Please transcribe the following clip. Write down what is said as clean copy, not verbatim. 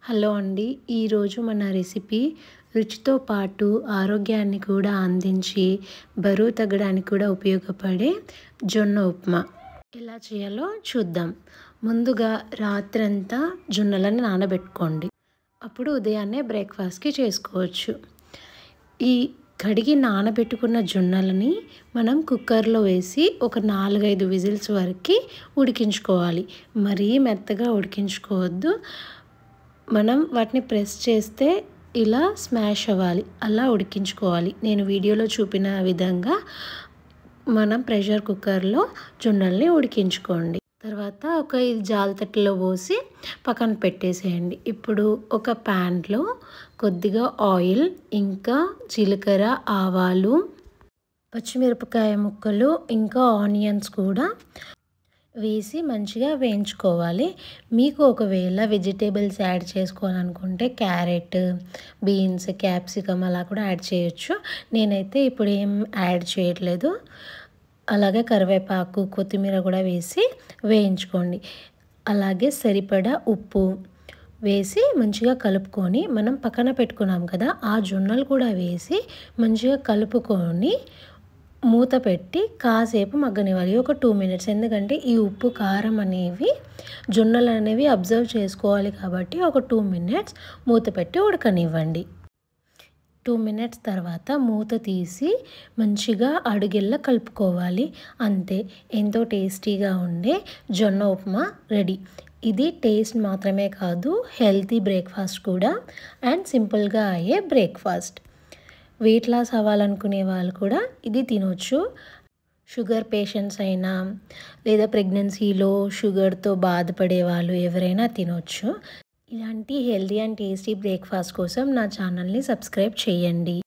Hello అండి. ఈరోజు మన రెసిపీ రుచితో పాటు ఆరోగ్యాన్ని కూడా అందించి బరువు తగ్గడానికి కూడా ఉపయోగపడే జొన్న ఉప్మా ఎలా చేయాలో చూద్దాం. ముందుగా రాత్రంతా జొన్నలను నానబెట్టుకోండి. అప్పుడు ఉదయాన్నే బ్రేక్ఫాస్ట్కి చేసుకోవచ్చు. ఈ కడిగి నానబెట్టుకున్న జొన్నలని మనం కుక్కర్లో వేసి ఒక 4-5 విజిల్స్ వరకు ఉడికించుకోవాలి. మరీ మెత్తగా ఉడికించుకోవద్దు. మనం వాటిని ప్రెస్ చేస్తే ఇలా స్మాష్ అవ్వాలి, అలా ఉడికించుకోవాలి. నేను వీడియోలో చూపిన విధంగా మనం ప్రెషర్ కుక్కర్లో జొన్నల్ని ఉడికించుకోండి. తర్వాత ఒక జాలితట్టులో పోసి పక్కన పెట్టేసేయండి. ఇప్పుడు ఒక ప్యాన్లో కొద్దిగా ఆయిల్, ఇంకా జీలకర్ర, ఆవాలు, పచ్చిమిరపకాయ ముక్కలు, ఇంకా ఆనియన్స్ కూడా వేసి మంచిగా వేయించుకోవాలి. మీకు ఒకవేళ వెజిటేబుల్స్ యాడ్ చేసుకోవాలనుకుంటే క్యారెట్, బీన్స్, క్యాప్సికమ్ అలా కూడా యాడ్ చేయొచ్చు. నేనైతే ఇప్పుడు ఏం యాడ్ చేయట్లేదు. అలాగే కరివేపాకు, కొత్తిమీర కూడా వేసి వేయించుకోండి. అలాగే సరిపడా ఉప్పు వేసి మంచిగా కలుపుకొని మనం పక్కన పెట్టుకున్నాం కదా, ఆ జొన్నలు కూడా వేసి మంచిగా కలుపుకొని మూత పెట్టి కాసేపు మగ్గనివ్వాలి. ఒక 2 మినిట్స్. ఎందుకంటే ఈ ఉప్పు కారం అనేవి జొన్నలు అనేవి అబ్జర్వ్ చేసుకోవాలి కాబట్టి ఒక 2 మినిట్స్ మూత పెట్టి ఉడకనివ్వండి. 2 మినిట్స్ తర్వాత మూత తీసి మంచిగా అడుగెల్లా కలుపుకోవాలి. అంతే, ఎంతో టేస్టీగా ఉండే జొన్న ఉప్మా రెడీ. ఇది టేస్ట్ మాత్రమే కాదు, హెల్తీ బ్రేక్ఫాస్ట్ కూడా అండ్ సింపుల్గా అయ్యే బ్రేక్ఫాస్ట్. వెయిట్ లాస్ అవ్వాలనుకునే వాళ్ళు కూడా ఇది తినొచ్చు. షుగర్ పేషెంట్స్ అయినా లేదా ప్రెగ్నెన్సీలో షుగర్తో బాధపడే వాళ్ళు ఎవరైనా తినొచ్చు. ఇలాంటి హెల్తీ అండ్ టేస్టీ బ్రేక్ఫాస్ట్ కోసం నా ఛానల్ని సబ్స్క్రైబ్ చేయండి.